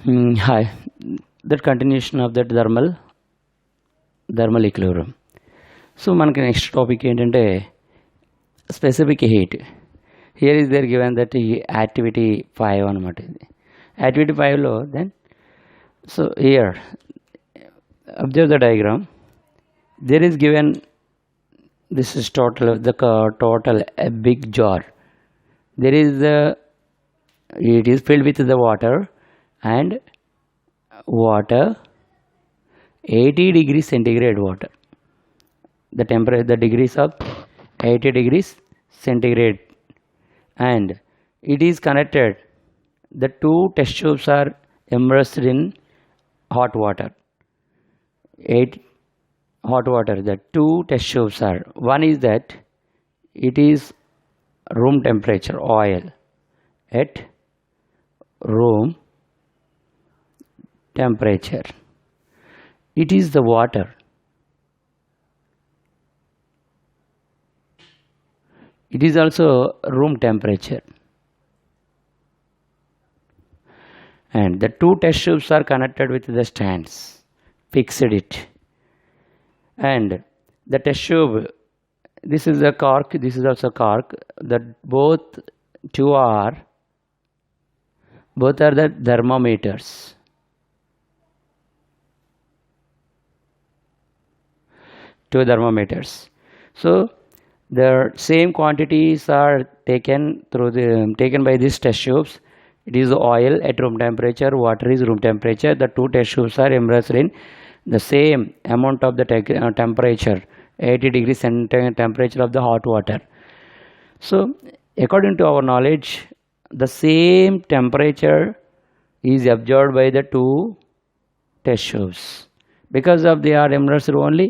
Hi, that continuation of that thermal equilibrium. So మనకి next topic ఏంటంటే specific heat. Here is there given that ఈ activity 5 అనమాట. ఇది activity 5లో then so here observe the diagram. There is given this is total a big jar. There is it is filled with the water and 80 degrees centigrade water. The temperature, the degrees of 80 degrees centigrade, and it is connected. The two test tubes are immersed in hot water. The two test tubes are, one is that it is room temperature oil at room temperature. It is the water. It is also room temperature. And the two test tubes are connected with the stands. Fixed it. And the test tube, this is a cork, this is also cork. That both are the thermometers. Two thermometers. So the same quantities are taken by these test tubes. It is oil at room temperature, water is room temperature. The two test tubes are immersed in the same amount of the temperature, 80 degrees temperature of the hot water. So according to our knowledge, the same temperature is observed by the two test tubes because of they are immersed only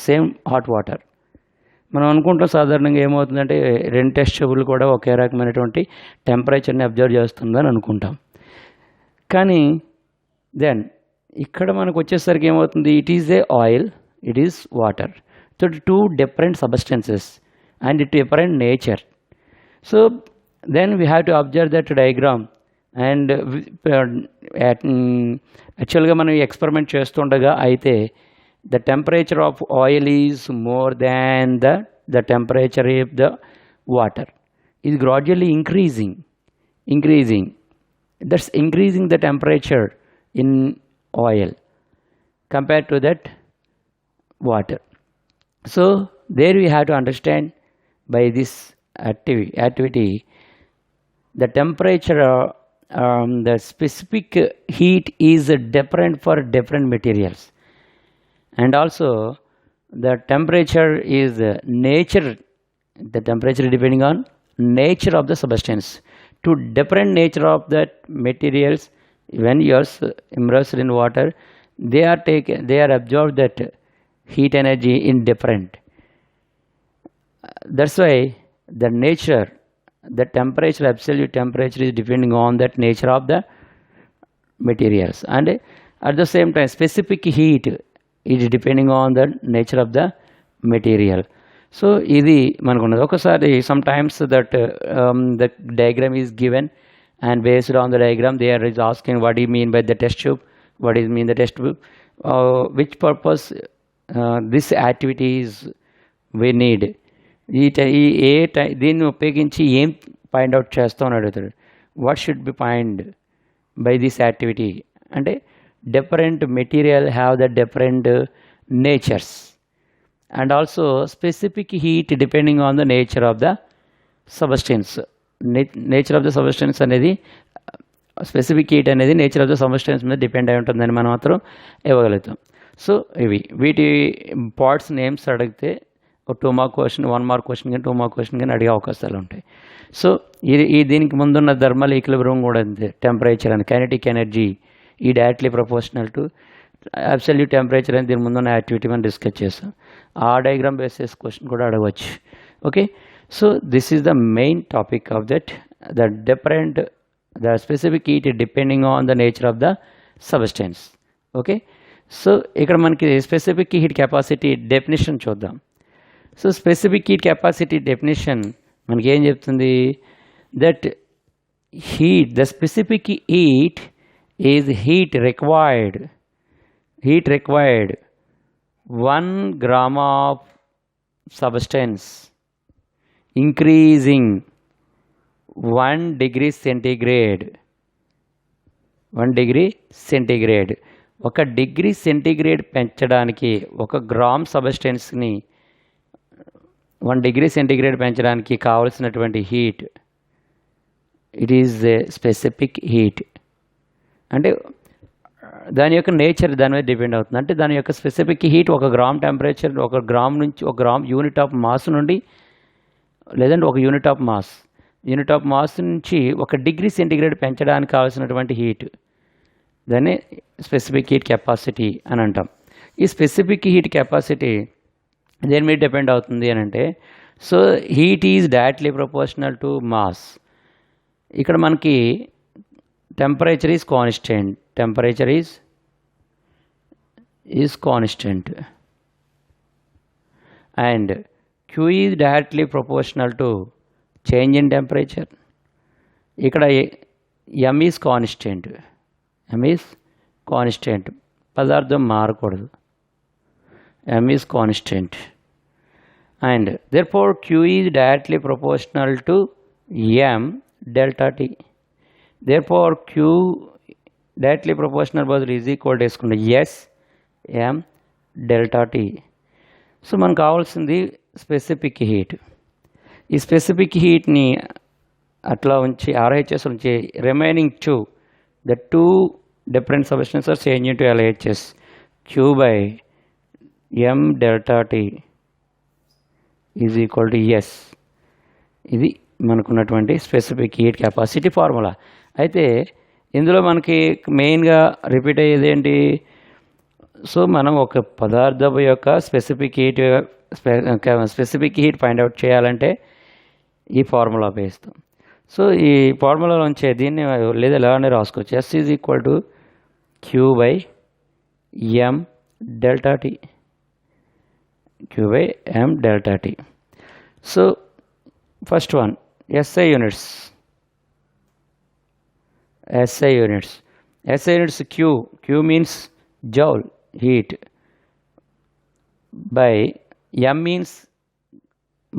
same hot water. మనం అనుకుంటాం సాధారణంగా ఏమవుతుందంటే రెండు test ట్యూబులు కూడా ఒకే రకమైనటువంటి టెంపరేచర్ని observe చేస్తుందని అనుకుంటాం. కానీ దెన్ ఇక్కడ మనకు వచ్చేసరికి ఏమవుతుంది, it is a oil, it is water. So two different substances and different nature. So then we have to observe that diagram. And యాక్చువల్గా మనం ఎక్స్పెరిమెంట్ చేస్తుండగా అయితే the temperature of oil is more than the temperature of the water is gradually increasing. That's increasing the temperature in oil compared to that water. So there we have to understand by this activity the temperature, the specific heat is different for different materials. And also the temperature is nature, the temperature depending on nature of the substance. To different nature of that materials, when you are immersed in water, they are absorbed that heat energy in different. That's why the nature, the temperature, absolute temperature is depending on that nature of the materials. And at the same time specific heat is depending on the nature of the material. So ఇది మనకు ఉన్నది. ఒకసారి sometimes that the diagram is given, and based on the diagram they are asking what do you mean by the test tube, what is mean the test tube, which purpose this activity is we need. దీన్ని ఉపయోగించి ఏం find out చేస్తామని అడుగుతాడు. What should be find by this activity అంటే different material have the different natures, and also specific heat depending on the nature of the substance. Nature of the substance అనేది specific heat అనేది nature of the substance మీద depend అయి ఉంటుందని మనం మాత్రం ఇవ్వగలుగుతాం. So వీటి parts names అడిగితే ఒక 2 మార్క్ క్వశ్చన్, 1 మార్క్ క్వశ్చన్ కానీ 2 మార్క్ క్వశ్చన్ కానీ అడిగే అవకాశాలు ఉంటాయి. సో దీనికి ముందున్న థర్మల్ ఈక్విలిబ్రియం కూడా అంతే. టెంపరేచర్ అండ్ కైనెటిక్ ఎనర్జీ ఈ directly proportional to absolute temperature అని దీని ముందున్న యాక్టివిటీ మనం డిస్కస్ చేస్తాం. ఆ డయాగ్రామ్ బేసిస్ క్వశ్చన్ కూడా అడగవచ్చు. Okay, so this is the main topic of that the specific heat depending on the nature of the substance. Okay, so ఇక్కడ మనకి స్పెసిఫిక్ హీట్ కెపాసిటీ డెఫినేషన్ చూద్దాం. So specific heat capacity definition మనకి ఏం చెప్తుంది, that heat, the specific heat is heat required 1 gram of substance increasing 1 degree centigrade 1 degree centigrade 1 degree centigrade పెంచడానికి 1 gram సబ్స్టెన్స్ని 1 degree centigrade పెంచడానికి కావలసినటువంటి heat, it is A specific heat. అంటే దాని యొక్క nature దాని మీద డిపెండ్ అవుతుంది. అంటే దాని యొక్క specific heat 1 gram temperature 1 gram నుంచి 1 గ్రామ్ యూనిట్ ఆఫ్ మాస్ నుండి, లేదంటే 1 యూనిట్ ఆఫ్ మాస్ నుంచి 1 డిగ్రీ సెంటిగ్రేడ్ పెంచడానికి కావాల్సినటువంటి హీట్, దాన్ని స్పెసిఫిక్ హీట్ కెపాసిటీ అని అంటాం. ఈ స్పెసిఫిక్ హీట్ కెపాసిటీ దేని మీద డిపెండ్ అవుతుంది అని అంటే, so heat is directly proportional to mass. ఇక్కడ మనకి temperature is constant, and Q is directly proportional to change in temperature. ఇక్కడ M ఈజ్ కాన్స్టెంట్, పదార్థం మారకూడదు. M is constant, and therefore Q is directly proportional to M delta T. Therefore Q directly proportional both is equal to S M delta T. So మనకు కావాల్సింది specific heat. ఈ specific హీట్ని అట్లా ఉంచి RHS ఉంచి remaining the two different substances are changed into LHS. Q by M delta T is equal to S. ఇది మనకున్నటువంటి specific heat capacity formula. అయితే ఇందులో మనకి మెయిన్గా రిపీట్ అయ్యేది ఏంటి? సో మనం ఒక పదార్థం యొక్క స్పెసిఫిక్ హీట్ ఫైండ్ అవుట్ చేయాలంటే ఈ ఫార్ములా ఉపయోగిస్తాం. సో ఈ ఫార్ములాలో ఉంచే దీన్ని లేదా ఎలానే రాసుకోవచ్చు. S is equal to Q by M delta T. Q by M delta T. So first one, SI units. Q means joule, heat, by M means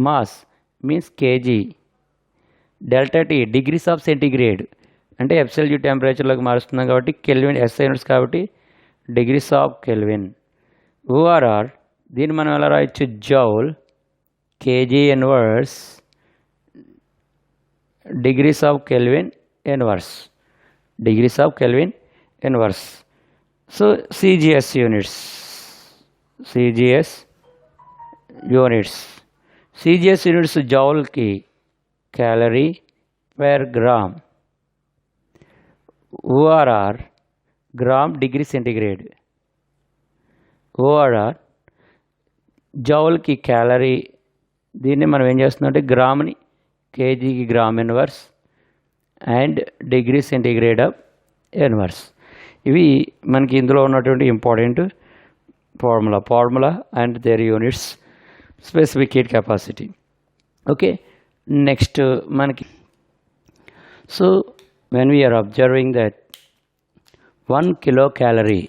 mass, means kg, delta T degrees of centigrade, అంటే absolute టెంపరేచర్లోకి మారుస్తున్నాం కాబట్టి Kelvin, SI units కాబట్టి degrees of Kelvin. ORR దీన్ని మనం ఎలా రాయొచ్చు? Joule KG inverse degrees of Kelvin inverse. So CGS units జౌల్కి calorie per gram. ORR gram degree centigrade. ORR జౌల్కి క్యాలరీ, దీన్ని మనం ఏం చేస్తున్నామంటే గ్రామ్ని కేజీకి gram inverse and degree centigrade of inverse. ఇవి మనకి ఇందులో ఉన్నటువంటి important formula and their units specific heat capacity. Okay, next మనకి so when we are observing that 1 kilocalorie,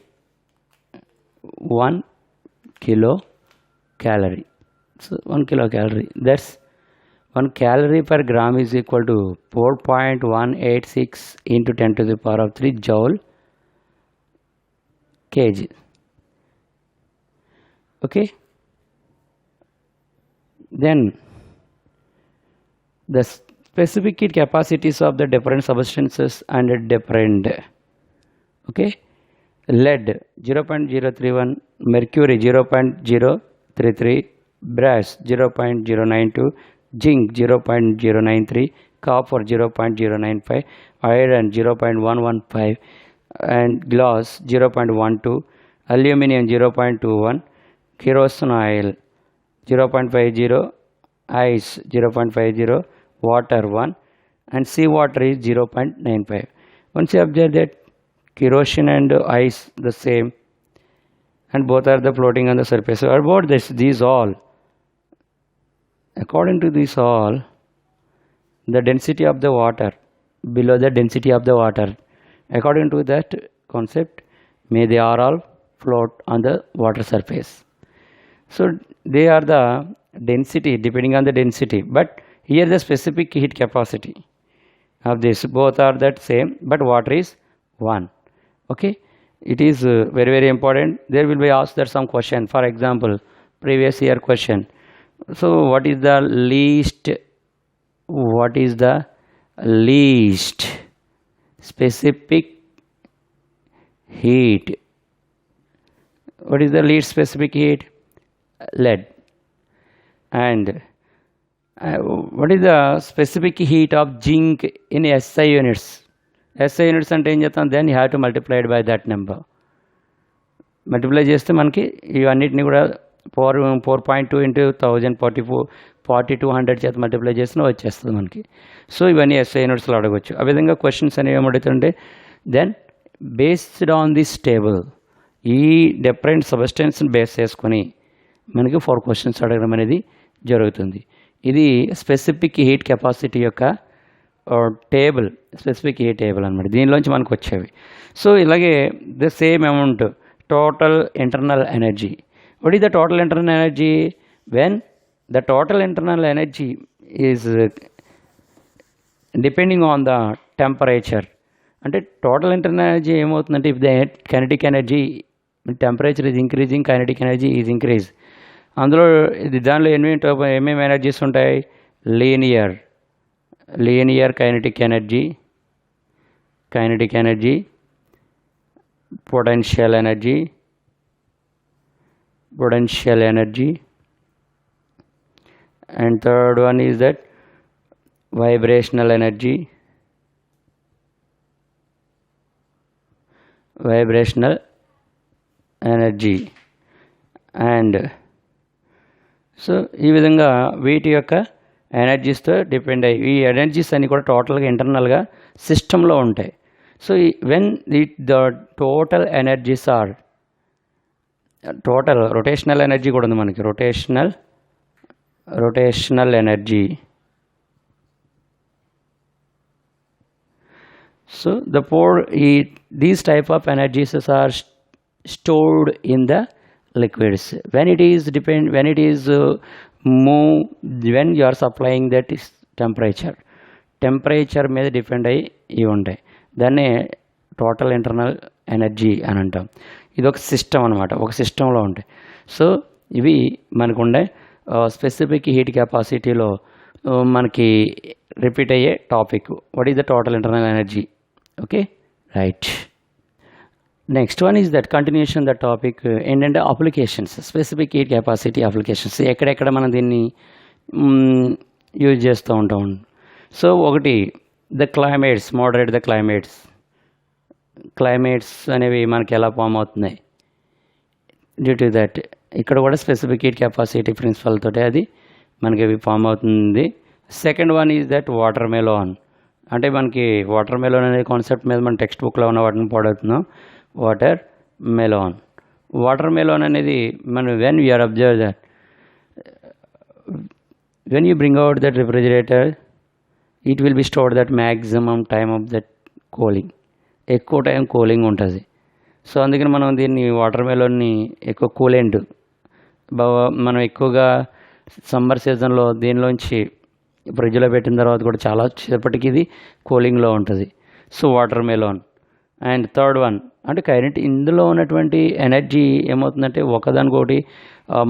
so 1 kilocalorie, that's 1 calorie per gram is equal to 4.186 into 10 to the power of 3 joule kg. Okay, then the specific heat capacities of the different substances and different. Okay, lead 0.031, mercury 0.033, brass 0.092, zinc 0.093, copper 0.095, iron 0.115, and glass 0.12, aluminum 0.21, kerosene oil 0.50, ice 0.50, water 1, and seawater is 0.95. Once you observe that kerosene and ice the same, and both are the floating on the surface. So about these all, according to this all, the density of the water, below the density of the water According to that concept, may they are all float on the water surface. So they are the density, depending on the density, but here the specific heat capacity of this, both are that same, but water is one. Okay, it is very very important. There will be asked that some question, for example previous year question. So what is the least specific heat? What is the least specific heat? Lead. And what is the specific heat of zinc in SI units? SI units అంటే ఏం చేస్తాం, then you have to multiplied by that number. Multiply చేస్తే మనకి ఇవన్నిటిని కూడా 4.2 into 1000 చేత multiply చేసినా వచ్చేస్తుంది మనకి. సో ఇవన్నీ SI యూనిట్స్లో అడగవచ్చు. ఆ విధంగా క్వశ్చన్స్ అనేవి ఏమడుగుతుంటే, then based on this table, ఈ డిఫరెంట్ సబ్స్టెన్స్ని బేస్ చేసుకొని మనకి 4 క్వశ్చన్స్ అడగడం అనేది జరుగుతుంది. ఇది స్పెసిఫిక్ హీట్ కెపాసిటీ యొక్క టేబుల్, స్పెసిఫిక్ హీట్ టేబుల్ అనమాట. దీనిలోంచి మనకు వచ్చేవి. సో ఇలాగే the same amount total internal energy. What is the total internal energy? When the total internal energy is depending on the temperature. అంటే టోటల్ ఇంటర్నల్ ఎనర్జీ ఏమవుతుందంటే, if the kinetic energy temperature is increasing, kinetic energy is increase. అందులో దానిలో ఏమేమి energies ఉంటాయి? Linear kinetic energy, potential energy, and third one is that vibrational energy, and so ఈ విధంగా వీటి యొక్క ఎనర్జీస్తో డిపెండ్ అయ్యి, ఈ ఎనర్జీస్ అన్నీ కూడా టోటల్గా ఇంటర్నల్గా సిస్టంలో ఉంటాయి. So when the total energies are total rotational energy కూడా ఉంది మనకి, rotational energy. So these type of energies are stored in the liquids. When it is when you are supplying that temperature మీద డిపెండ్ అయ్యి ఇవి ఉంటాయి. దాన్ని total internal energy అని అంటాం. ఇది ఒక సిస్టమ్ అనమాట, ఒక సిస్టంలో ఉంటాయి. సో ఇవి మనకు ఉండే స్పెసిఫిక్ హీట్ కెపాసిటీలో మనకి రిపీట్ అయ్యే topic. What is the total internal energy? Okay, right. Next one is that continuation the topic ఏంటంటే applications, specific heat capacity applications. ఎక్కడెక్కడ మనం దీన్ని యూజ్ చేస్తూ ఉంటాం. సో ఒకటి the climates, moderate the climates అనేవి మనకి ఎలా ఫామ్ అవుతున్నాయి డ్యూ టు దట్. ఇక్కడ కూడా స్పెసిఫిక్ హీట్ కెపాసిటీ ప్రిన్సిపల్ తోటి అది మనకి అవి ఫామ్ అవుతుంది. Second one is that water melon. అంటే మనకి వాటర్ మెలోన్ అనే కాన్సెప్ట్ మీద మన టెక్స్ట్ బుక్లో ఉన్న వాటిని పడుతున్నాం. వాటర్ మెలోన్ అనేది మనం when you're observe that when you bring out that refrigerator, it will be stored that maximum time of that cooling. ఎక్కువ టైం కూలింగ్ ఉంటుంది. సో అందుకని మనం దీన్ని వాటర్ మెలోన్ని ఎక్కువ కూలెంట్, మనం ఎక్కువగా సమ్మర్ సీజన్లో దీనిలోంచి ఫ్రిడ్జ్లో పెట్టిన తర్వాత కూడా చాలా సేపటికి ఇది కూలింగ్లో ఉంటుంది. So water melon. And third one అంటే ఇందులో ఉన్నటువంటి ఎనర్జీ ఏమవుతుందంటే ఒకదానికొకటి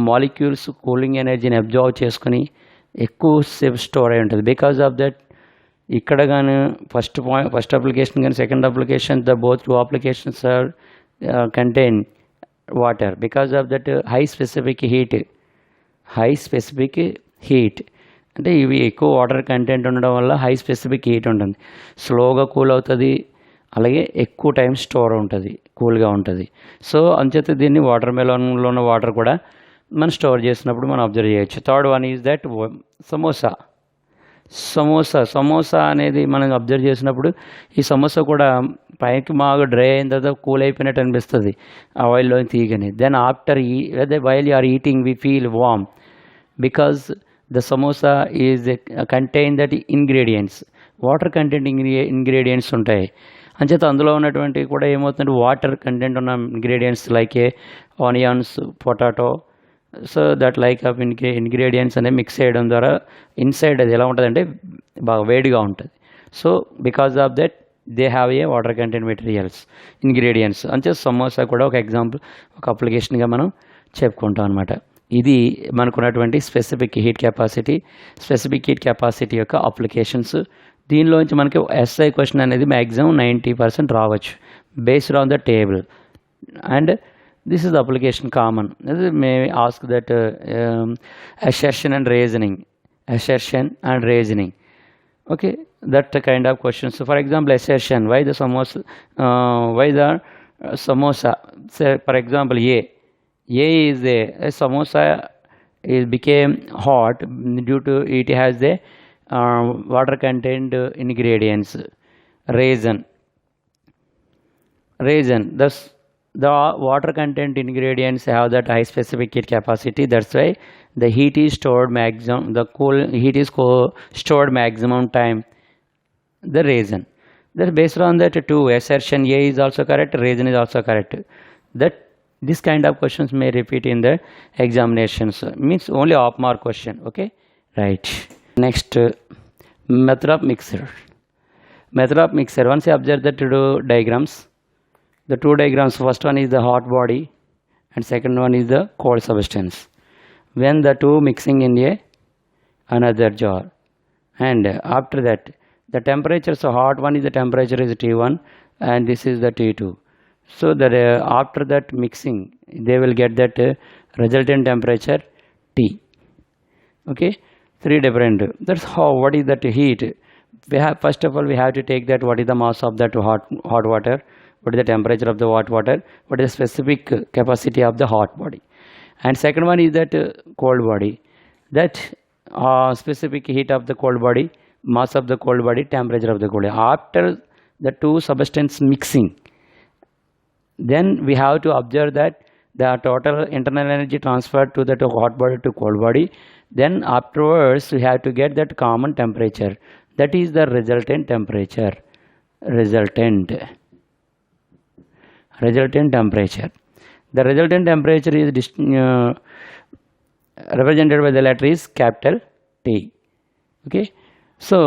మాలిక్యూల్స్ కూలింగ్ ఎనర్జీని అబ్జర్వ్ చేసుకుని ఎక్కువ సేపు స్టోర్ అయి ఉంటుంది. బికాజ్ ఆఫ్ దట్ ఇక్కడ కానీ ఫస్ట్ అప్లికేషన్ కానీ second application, the both two applications are contain water. Because of that high specific heat అంటే ఇవి ఎక్కువ వాటర్ కంటెంట్ ఉండడం వల్ల హై స్పెసిఫిక్ హీట్ ఉంటుంది. స్లోగా కూల్ అవుతుంది, అలాగే ఎక్కువ టైం స్టోర్ ఉంటుంది, కూల్గా ఉంటుంది. సో అంచేత దీన్ని వాటర్ మెలోన్లో ఉన్న వాటర్ కూడా మనం స్టోర్ చేసినప్పుడు మనం అబ్జర్వ్ చేయొచ్చు. Third one is that samosa అనేది మనం అబ్జర్వ్ చేసినప్పుడు ఈ సమోసా కూడా పైకి బాగా డ్రై అయిన తర్వాత కూల్ అయిపోయినట్టు అనిపిస్తుంది ఆయిల్లో తీయగానే. Then after while you are eating we feel warm because the samosa is contain that ingredients, water content ingredients ఉంటాయి. అంచేత అందులో ఉన్నటువంటి కూడా ఏమవుతుందంటే వాటర్ కంటెంట్ ఉన్న ingredients like a onions, potato, so that like of ingredients అనేవి మిక్స్ చేయడం ద్వారా ఇన్సైడ్ అది ఎలా ఉంటుందంటే బాగా వేడిగా ఉంటుంది. So because of that they have a water content materials ingredients. అంతే సమోసా కూడా ఒక ఎగ్జాంపుల్, ఒక అప్లికేషన్గా మనం చెప్పుకుంటాం అనమాట. ఇది మనకున్నటువంటి స్పెసిఫిక్ హీట్ కెపాసిటీ యొక్క అప్లికేషన్స్. దీనిలోంచి మనకి ఎస్ఐ క్వశ్చన్ అనేది మ్యాక్సిమం 90% రావచ్చు based on the table. And this is the application common. May ask that assertion and reasoning. Okay, that kind of questions. So for example, assertion, why the samosa, say for example, a is a samosa is became hot due to it has a water content ingredients. Reason, thus the water content ingredients have that high specific heat capacity. That's why the heat is stored maximum, the cool heat is stored maximum time. The reason, that based on that too, assertion A is also correct, reason is also correct. That this kind of questions may repeat in the examinations, means only off mark question. Okay, right. Next, method of mixer. Once you observe the two diagrams, first one is the hot body and second one is the cold substance. When the two mixing in another jar, and after that the temperature, so hot one is the temperature is T1 and this is the T2. So that after that mixing they will get that resultant temperature T. Okay, three different. That's how. What is that heat? We have, first of all we have to take that what is the mass of that hot water, what is the temperature of the hot water, what is the specific capacity of the hot body, and second one is that cold body, that specific heat of the cold body, mass of the cold body, temperature of the cold body. After the two substance mixing, then we have to observe that the total internal energy transferred to the hot body to cold body. Then afterwards we have to get that common temperature, that is the resultant temperature. The resultant temperature is represented by the letter is capital T. Okay, so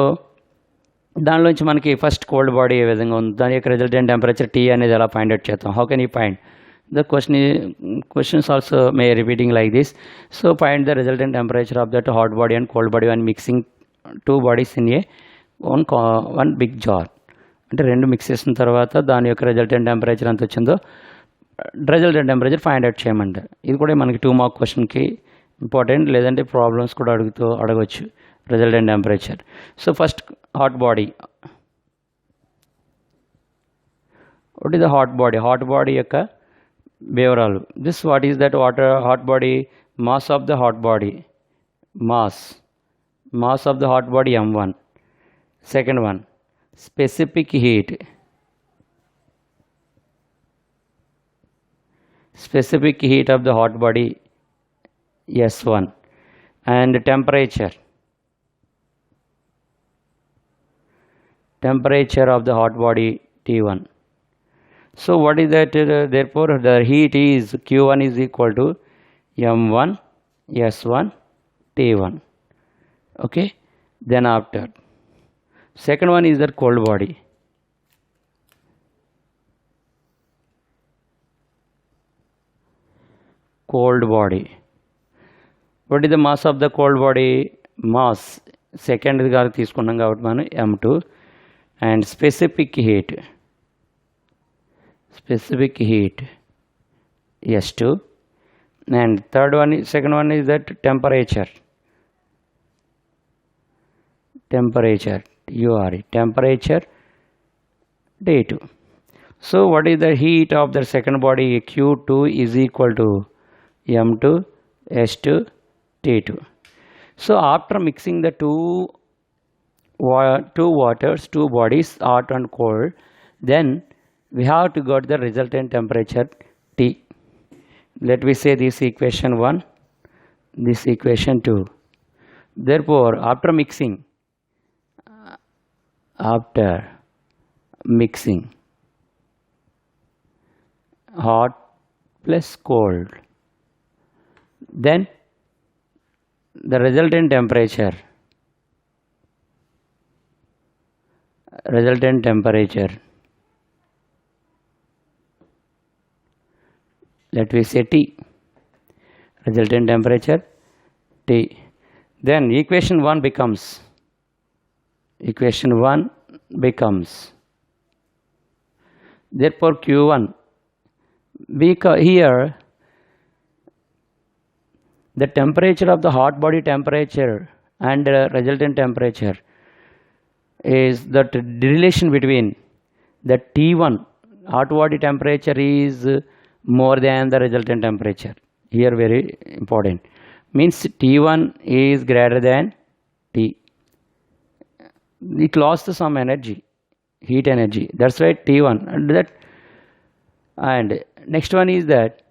దానిలోంచి మనకి first cold body ఏ విధంగా ఉంది, దాని యొక్క resultant temperature T అనేది ఎలా find out చేద్దాం. How can you find the questions also may repeating like this. So find the resultant temperature of that hot body and cold body when mixing two bodies in a one big jar. అంటే రెండు mix చేసిన తర్వాత దాని యొక్క resultant temperature ఎంత వచ్చిందో resultant temperature find out చేయమంటారు. ఇది కూడా మనకి 2 మార్క్ క్వశ్చన్కి ఇంపార్టెంట్, లేదంటే ప్రాబ్లమ్స్ కూడా అడగవచ్చు resultant temperature. So first hot body, what is the hot body యొక్క వివరాలు. This what is that hot body mass of the hot body, mass of the hot body m1. Second one specific heat of the hot body S1, and temperature of the hot body T1. So what is that? Therefore the heat is Q1 is equal to M1 S1 T1. Okay, then after second one is the cold body. What is the mass of the cold body? Mass second గా తీసుకున్నాం కాబట్టి మనం m2, and specific heat S2, and second one is that temperature temperature T2. So what is the heat of the second body? Q2 is equal to M2 S2 T2. So after mixing the two bodies, hot and cold, then we have to get the resultant temperature T. Let me say this equation 1, this equation 2. Therefore after mixing hot plus cold. Then the resultant temperature let me say T, resultant temperature T. Then equation 1 becomes therefore Q1, because here the temperature of the hot body temperature and resultant temperature is that the relation between the T1 hot body temperature is more than the resultant temperature. Here very important, means T1 is greater than T. It lost some energy, heat energy, that's why T1. And next one is that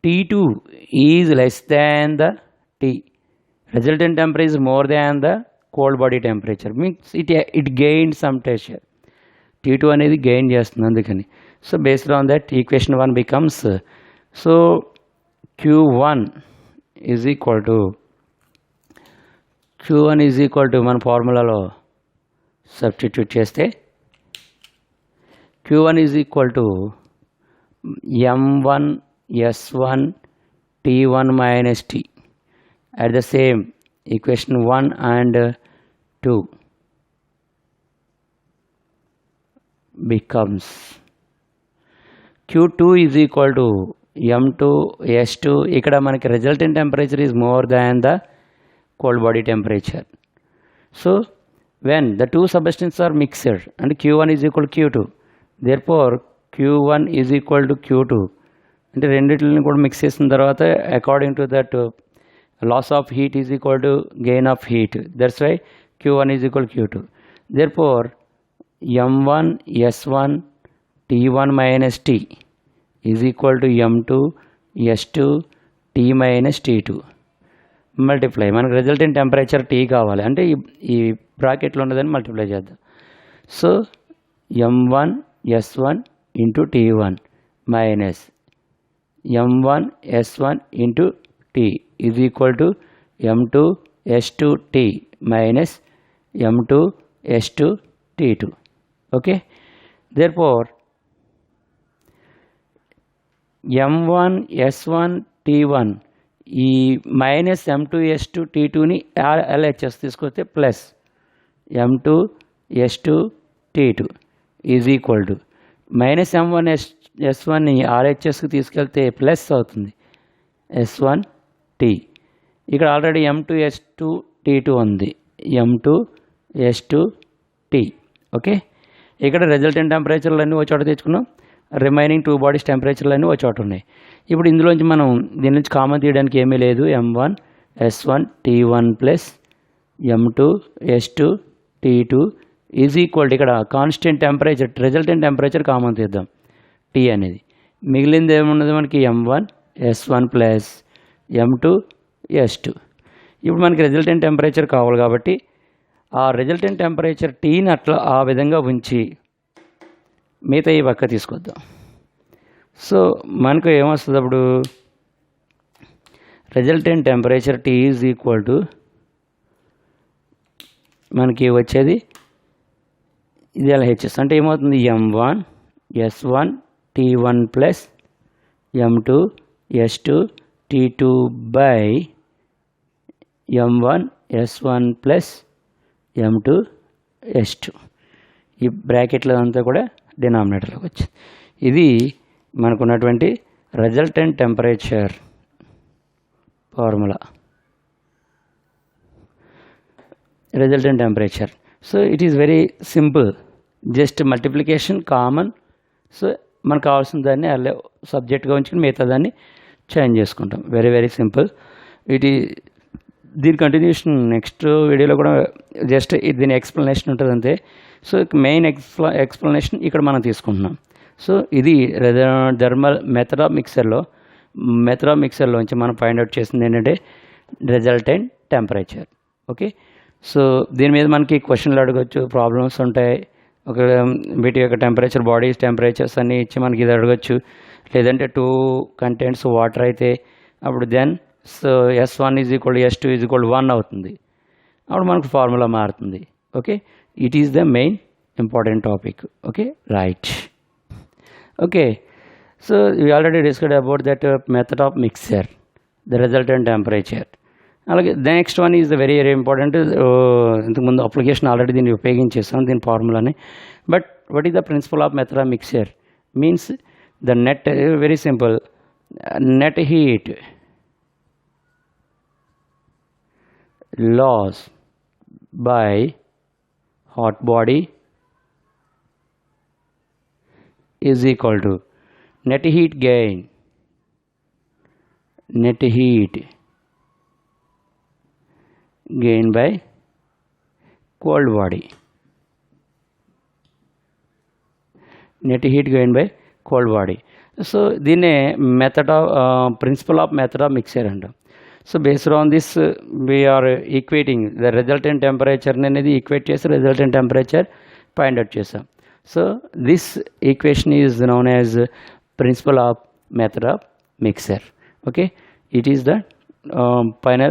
T2 is less than the T. Resultant temperature is more than the cold body temperature, means it gained some temperature. T2 అనేది gain చేస్తుంది అందుకని. So based on that equation 1 becomes, so Q1 is equal to మన ఫార్ములాలో substitute చేస్తే Q1 is equal to M1 S1 T1 minus T. At the same equation 1 and 2 becomes Q2 is equal to M2 S2. ఇక్కడ మనకి resultant temperature is more than the cold body temperature. So when the two substances are mixed and Q1 is equal to Q2, therefore Q1 is equal to Q2. అంటే రెండిటిని కూడా mix చేసిన తర్వాత according to that loss of heat is equal to gain of heat, that's why Q1 is equal Q2. Therefore M1 S1 T1 minus T is equal to M2 S2 T minus T2 multiply. మనకు resultant temperature T కావాలి అంటే ఈ బ్రాకెట్లో ఉన్నదని multiply చేద్దాం. So M1 S1 into T1 minus M1 S1 into T is equal to M2 S2 T minus M2 S2 T2. Okay, therefore M1 S1 T1 ఈ minus M2 S2 T2ని LHS తీసుకొస్తే plus M2 S2 T2 is equal to minus M1 S1ని RHSకి తీసుకెళ్తే plus అవుతుంది S1 T. ఇక్కడ already M2 S2 T2 ఉంది, M2 S2 T. Okay, ఇక్కడ resultant టెంపరేచర్లు అన్నీ ఒక చోట తెచ్చుకున్నాం, రిమైనింగ్ టూ బాడీస్ టెంపరేచర్లు అన్నీ ఒక చోట ఉన్నాయి. ఇప్పుడు ఇందులోంచి మనం దీని నుంచి కామన్ తీయడానికి ఏమీ లేదు. M1 S1 T1 plus M2 S2 T2 is equal to ఇక్కడ constant temperature resultant temperature common తీద్దాం T అనేది, మిగిలింది ఏమున్నది మనకి M1 S1 plus M2 S2. ఇప్పుడు మనకి రిజల్టెంట్ టెంపరేచర్ కావాలి కాబట్టి ఆ రిజల్టెంట్ టెంపరేచర్ Tని అట్లా ఆ విధంగా ఉంచి మిగతా ఈ పక్క తీసుకొద్దాం. సో మనకు ఏమొస్తుంది అప్పుడు resultant temperature T is equal to మనకి వచ్చేది ఇది LHS అంటే ఏమవుతుంది M1 S1 T1 plus M2 S2 T2 by M1 S1 plus M2 S2. ఈ బ్రాకెట్లో అంతా కూడా డినామినేటర్లోకి వచ్చింది. ఇది మనకున్నటువంటి resultant temperature formula, resultant temperature. So it is very simple, just multiplication common. So మనకు కావాల్సిన దాన్ని అలా సబ్జెక్ట్గా ఉంచుకుని మిగతా దాన్ని చేంజ్ చేసుకుంటాం. Very very simple. దీని కంటిన్యూషన్ నెక్స్ట్ వీడియోలో కూడా జస్ట్ దీని ఎక్స్ప్లెనేషన్ ఉంటుంది అంతే. సో మెయిన్ ఎక్స్ప్లెనేషన్ ఇక్కడ మనం తీసుకుంటున్నాం. సో ఇది థర్మల్ మెథడ్ ఆఫ్ మిక్సర్లోంచి మనం ఫైండ్ అవుట్ చేసింది ఏంటంటే రిజల్టెంట్ టెంపరేచర్. ఓకే, సో దీని మీద మనకి క్వశ్చన్లు అడగచ్చు, ప్రాబ్లమ్స్ ఉంటాయి. ఒక వీటి యొక్క టెంపరేచర్ బాడీస్ టెంపరేచర్స్ అన్నీ ఇచ్చి మనకి ఇది అడగచ్చు. లేదంటే 2 కంటెంట్స్ వాటర్ అయితే అప్పుడు then so S1 is equal S2 is equal 1 అవుతుంది. అప్పుడు మనకు ఫార్ములా మారుతుంది. Okay, it is the main important topic. Okay, right. Okay, so we already discussed about that method of mixture, the resultant temperature. అలాగే the next one is the very very important. ఇంతకుముందు application already దీన్ని ఉపయోగించేస్తాం దీని ఫార్ములాని. But what is the principle of method of mixture means the net, very simple, net heat loss by hot body is equal to net heat gain by cold body. Net heat gain by cold body. So దీన్నే method of principle of method of mixture అంటాం. So based on this we are equating the resultant temperature అనేది ఈక్వేట్ చేసి resultant temperature find out చేసాం. So this equation is known as principle of method of mixer. Okay, it is the final